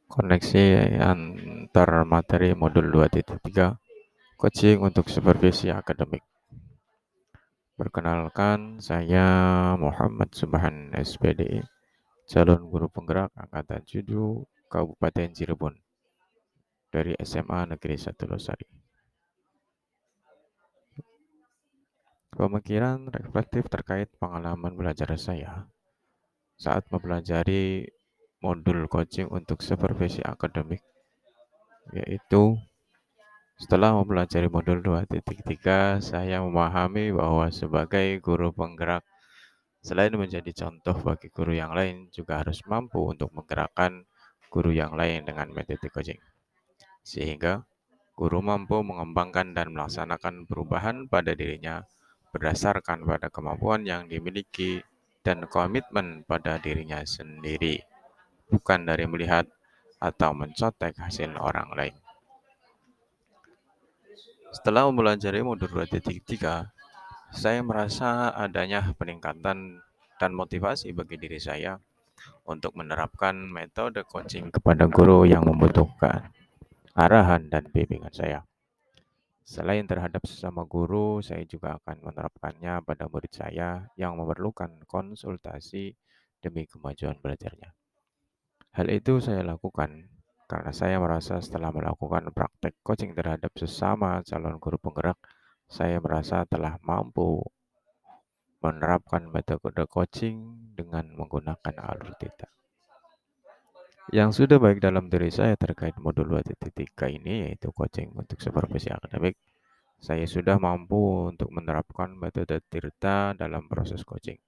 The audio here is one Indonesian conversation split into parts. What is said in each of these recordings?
Koneksi antar materi modul 2.3 coaching untuk supervisi akademik. Perkenalkan, saya Muhammad Subhan SPD, calon guru penggerak angkatan 7 Kabupaten Cirebon dari SMA Negeri 1 Losari. Pemikiran reflektif terkait pengalaman belajar saya saat mempelajari modul coaching untuk supervisi akademik, yaitu setelah mempelajari modul 2.3, saya memahami bahwa sebagai guru penggerak, selain menjadi contoh bagi guru yang lain, juga harus mampu untuk menggerakkan guru yang lain dengan metode coaching. Sehingga guru mampu mengembangkan dan melaksanakan perubahan pada dirinya berdasarkan pada kemampuan yang dimiliki dan komitmen pada dirinya sendiri, bukan dari melihat atau mencontek hasil orang lain. Setelah mempelajari modul 2.3, saya merasa adanya peningkatan dan motivasi bagi diri saya untuk menerapkan metode coaching kepada guru yang membutuhkan arahan dan bimbingan saya. Selain terhadap sesama guru, saya juga akan menerapkannya pada murid saya yang memerlukan konsultasi demi kemajuan belajarnya. Hal itu saya lakukan karena saya merasa setelah melakukan praktek coaching terhadap sesama calon guru penggerak, saya merasa telah mampu menerapkan metode coaching dengan menggunakan alur theta. Yang sudah baik dalam diri saya terkait modul 2.3 ini, yaitu coaching untuk supervisi akademik, saya sudah mampu untuk menerapkan metode Tirta dalam proses coaching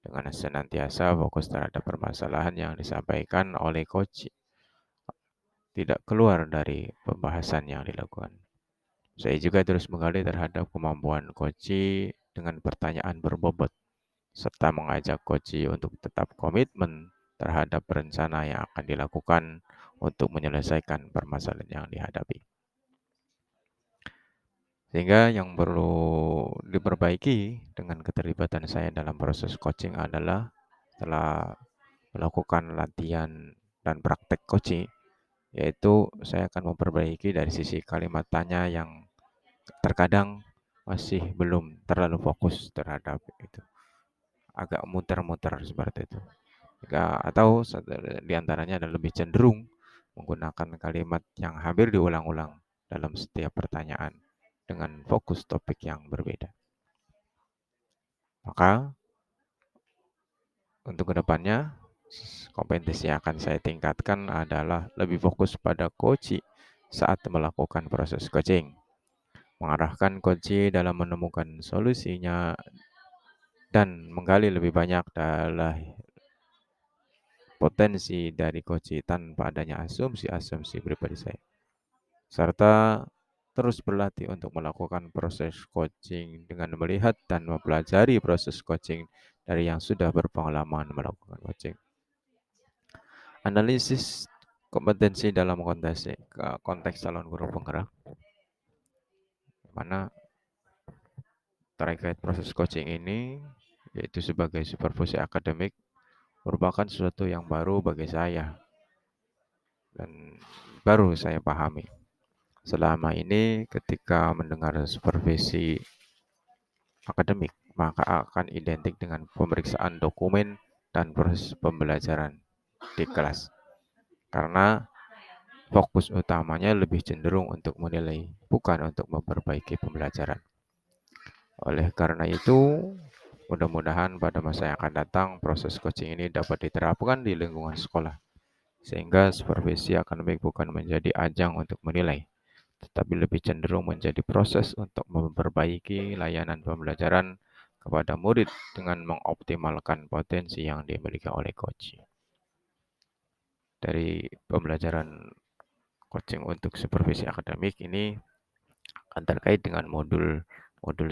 dengan senantiasa fokus terhadap permasalahan yang disampaikan oleh coach, tidak keluar dari pembahasan yang dilakukan. Saya juga terus menggali terhadap kemampuan coach dengan pertanyaan berbobot, serta mengajak coach untuk tetap komitmen terhadap rencana yang akan dilakukan untuk menyelesaikan permasalahan yang dihadapi. Sehingga yang perlu diperbaiki dengan keterlibatan saya dalam proses coaching adalah setelah melakukan latihan dan praktek coaching, yaitu saya akan memperbaiki dari sisi kalimat tanya yang terkadang masih belum terlalu fokus terhadap itu. Agak muter-muter seperti itu. Atau di antaranya adalah lebih cenderung menggunakan kalimat yang hampir diulang-ulang dalam setiap pertanyaan dengan fokus topik yang berbeda. Maka untuk kedepannya, kompetensi yang akan saya tingkatkan adalah lebih fokus pada coaching saat melakukan proses coaching, mengarahkan coaching dalam menemukan solusinya, dan menggali lebih banyak dalam potensi dari coaching tanpa adanya asumsi-asumsi pribadi saya. Serta terus berlatih untuk melakukan proses coaching dengan melihat dan mempelajari proses coaching dari yang sudah berpengalaman melakukan coaching. Analisis kompetensi dalam konteks calon guru penggerak, mana terkait proses coaching ini, yaitu sebagai supervisi akademik, merupakan sesuatu yang baru bagi saya dan baru saya pahami. Selama ini ketika mendengar supervisi akademik, maka akan identik dengan pemeriksaan dokumen dan proses pembelajaran di kelas. Karena fokus utamanya lebih cenderung untuk menilai, bukan untuk memperbaiki pembelajaran. Oleh karena itu, mudah-mudahan pada masa yang akan datang, proses coaching ini dapat diterapkan di lingkungan sekolah, sehingga supervisi akademik bukan menjadi ajang untuk menilai, tetapi lebih cenderung menjadi proses untuk memperbaiki layanan pembelajaran kepada murid dengan mengoptimalkan potensi yang dimiliki oleh coach. Dari pembelajaran coaching untuk supervisi akademik ini akan terkait dengan modul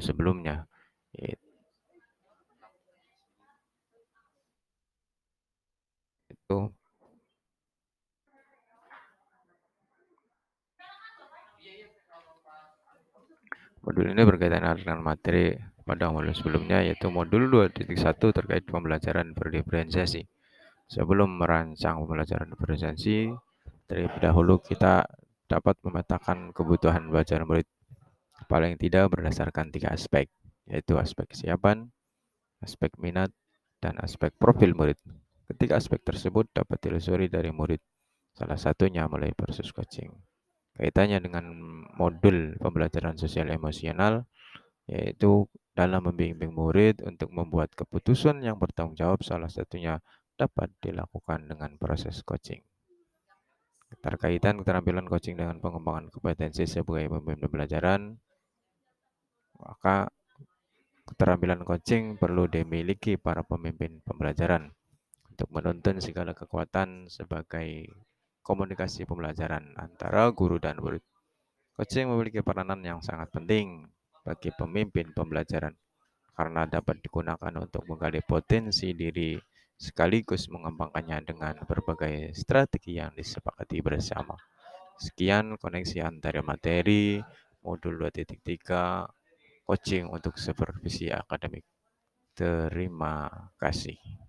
sebelumnya. Itu modul ini berkaitan dengan materi pada modul sebelumnya, yaitu modul 2.1 terkait pembelajaran berdiferensiasi. Sebelum merancang pembelajaran diferensiasi, Terlebih dahulu kita dapat memetakan kebutuhan belajar murid paling tidak berdasarkan 3 aspek, yaitu aspek kesiapan, aspek minat, dan aspek profil murid. Ketiga aspek tersebut dapat ditelusuri dari murid, salah satunya melalui proses coaching. Kaitannya dengan modul pembelajaran sosial emosional, yaitu dalam membimbing murid untuk membuat keputusan yang bertanggung jawab, salah satunya dapat dilakukan dengan proses coaching. Keterkaitan keterampilan coaching dengan pengembangan kompetensi sebagai pemimpin pembelajaran, maka keterampilan coaching perlu dimiliki para pemimpin pembelajaran untuk menuntun segala kekuatan sebagai komunikasi pembelajaran antara guru dan murid. Coaching memiliki peranan yang sangat penting bagi pemimpin pembelajaran karena dapat digunakan untuk menggali potensi diri sekaligus mengembangkannya dengan berbagai strategi yang disepakati bersama. Sekian koneksi antara materi modul 2.3 coaching untuk supervisi akademik. Terima kasih.